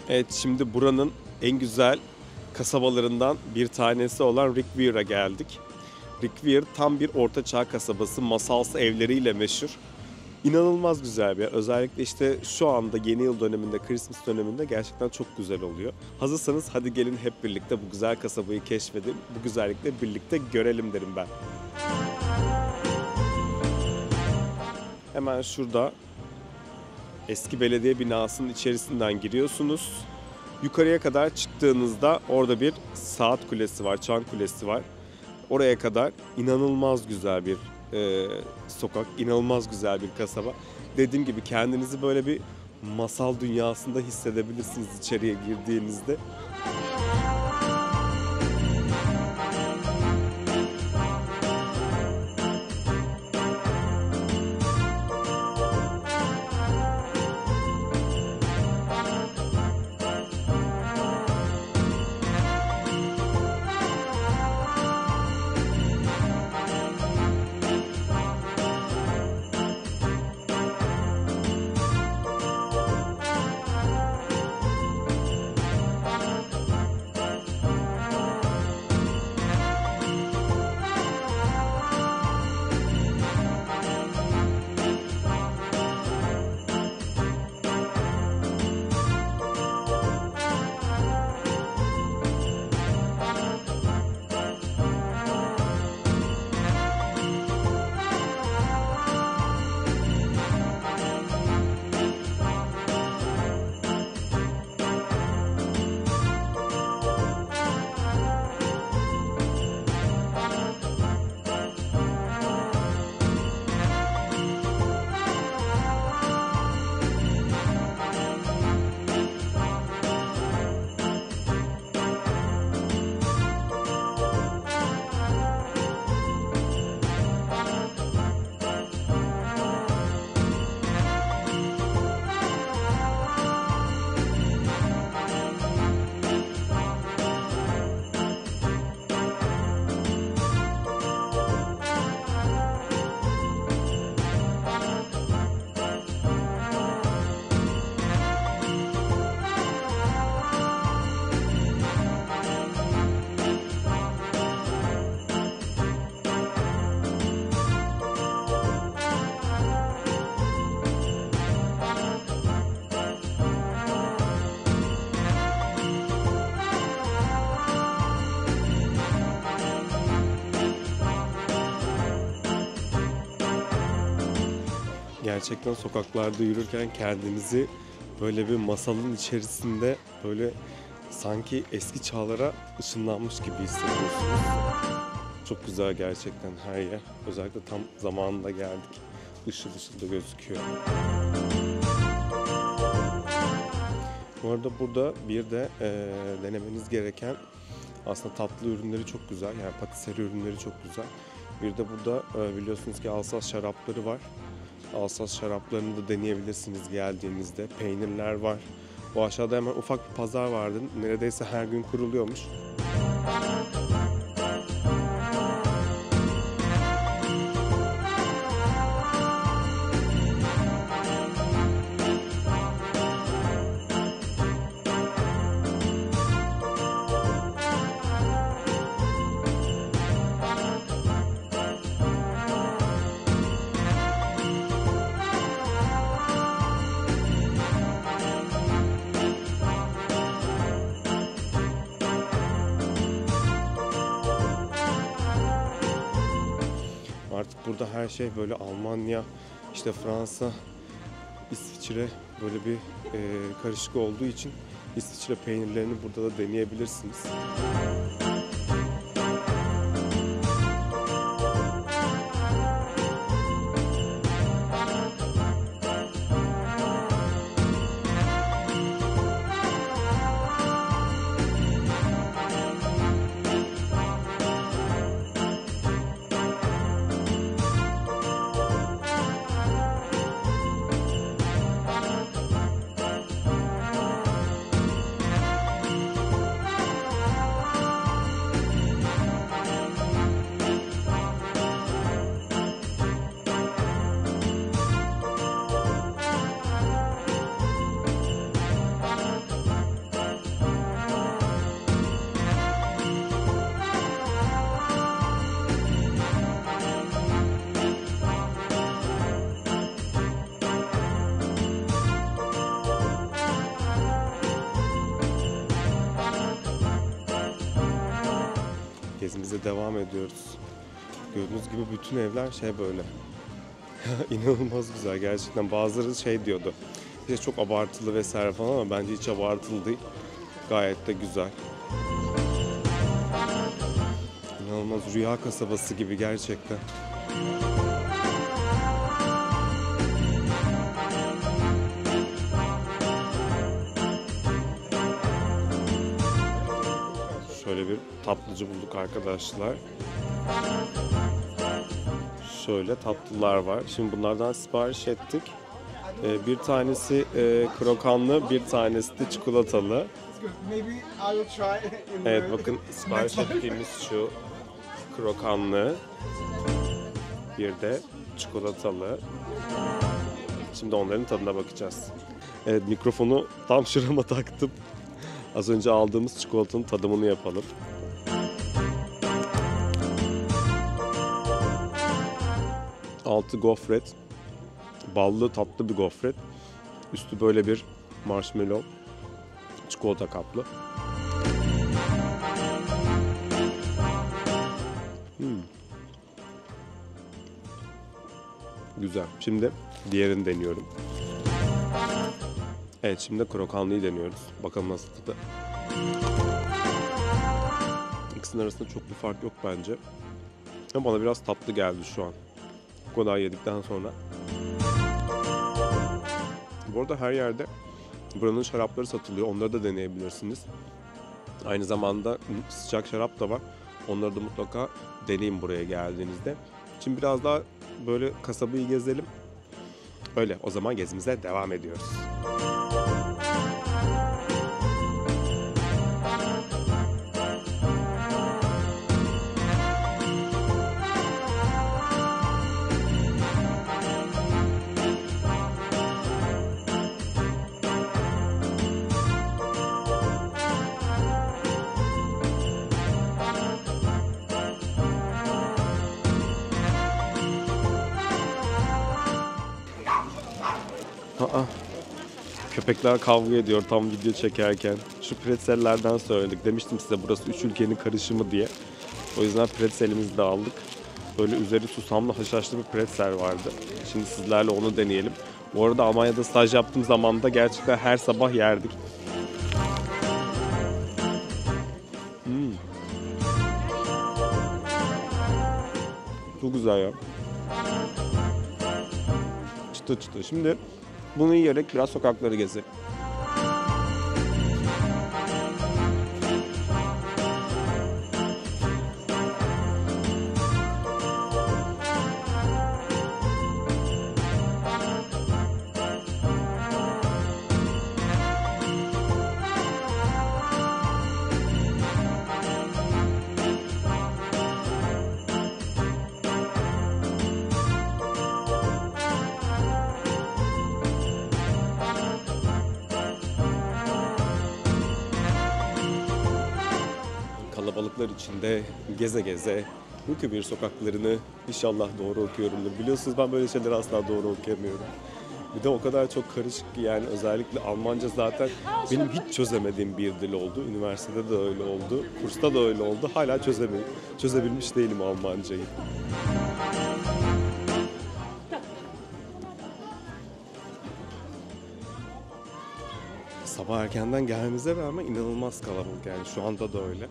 Evet, şimdi buranın en güzel kasabalarından bir tanesi olan Rickwear'a geldik. Rickwear tam bir ortaçağ kasabası, masalsı evleriyle meşhur. İnanılmaz güzel bir yer. Özellikle işte şu anda yeni yıl döneminde, Christmas döneminde gerçekten çok güzel oluyor. Hazırsanız hadi gelin hep birlikte bu güzel kasabayı keşfedin, bu güzellikle birlikte görelim derim ben. Hemen şurada eski belediye binasının içerisinden giriyorsunuz. Yukarıya kadar çıktığınızda orada bir saat kulesi var, çan kulesi var. Oraya kadar inanılmaz güzel bir sokak, inanılmaz güzel bir kasaba. Dediğim gibi kendinizi böyle bir masal dünyasında hissedebilirsiniz içeriye girdiğinizde. Gerçekten sokaklarda yürürken kendinizi böyle bir masalın içerisinde böyle sanki eski çağlara ışınlanmış gibi hissediyorsunuz. Çok güzel gerçekten her yer. Özellikle tam zamanında geldik. Işıl ışıl da gözüküyor. Bu arada burada bir de denemeniz gereken aslında tatlı ürünleri çok güzel. Yani patisserie ürünleri çok güzel. Bir de burada biliyorsunuz ki Alsas şarapları var. Alsas şaraplarını da deneyebilirsiniz geldiğinizde. Peynirler var. Bu aşağıda hemen ufak bir pazar vardı. Neredeyse her gün kuruluyormuş. Artık burada her şey böyle Almanya, işte Fransa, İsviçre böyle bir karışık olduğu için İsviçre peynirlerini burada da deneyebilirsiniz. gezimize devam ediyoruz. Gördüğünüz gibi bütün evler böyle. İnanılmaz güzel gerçekten. Bazıları diyordu. İşte çok abartılı vesaire falan ama bence hiç abartılı değil. Gayet de güzel. İnanılmaz rüya kasabası gibi gerçekten. Şöyle bir tatlıcı bulduk arkadaşlar. Şöyle tatlılar var. Şimdi bunlardan sipariş ettik. Bir tanesi krokanlı, bir tanesi de çikolatalı. Evet bakın sipariş ettiğimiz şu krokanlı. Bir de çikolatalı. Şimdi onların tadına bakacağız. Evet mikrofonu tam şurama taktım. Az önce aldığımız çikolatanın tadımını yapalım. Altı gofret. Ballı tatlı bir gofret. Üstü böyle bir marshmallow. Çikolata kaplı. Güzel. Şimdi diğerini deniyorum. Evet şimdi krokanlıyı deniyoruz. Bakalım nasıl tadı. İkisinin arasında çok bir fark yok bence. Ama bana biraz tatlı geldi şu an. Bu kadar yedikten sonra. Bu arada her yerde buranın şarapları satılıyor. Onları da deneyebilirsiniz. Aynı zamanda sıcak şarap da var. Onları da mutlaka deneyin buraya geldiğinizde. Şimdi biraz daha böyle kasabayı gezelim. Öyle o zaman gezimize devam ediyoruz. Köpekler kavga ediyor tam video çekerken. Şu pretzellerden söyledik. Demiştim size burası 3 ülkenin karışımı diye. O yüzden pretzelimizi de aldık. Böyle üzeri susamlı haşhaşlı bir pretzel vardı. Şimdi sizlerle onu deneyelim. Bu arada Almanya'da staj yaptığım zaman da gerçekten her sabah yerdik. Çok güzel ya. Çıtı çıtı. Şimdi bunu yiyerek biraz sokakları gezelim. Kalabalıklar içinde geze geze Rükübir sokaklarını inşallah doğru okuyorumdur. Biliyorsunuz ben böyle şeyleri asla doğru okuyamıyorum. Bir de o kadar çok karışık ki yani özellikle Almanca zaten benim hiç çözemediğim bir dil oldu. Üniversitede de öyle oldu, kursta da öyle oldu. Hala çözebilmiş değilim Almancayı. Sabah erkenden gelmemize rağmen inanılmaz kalabalık yani şu anda da öyle.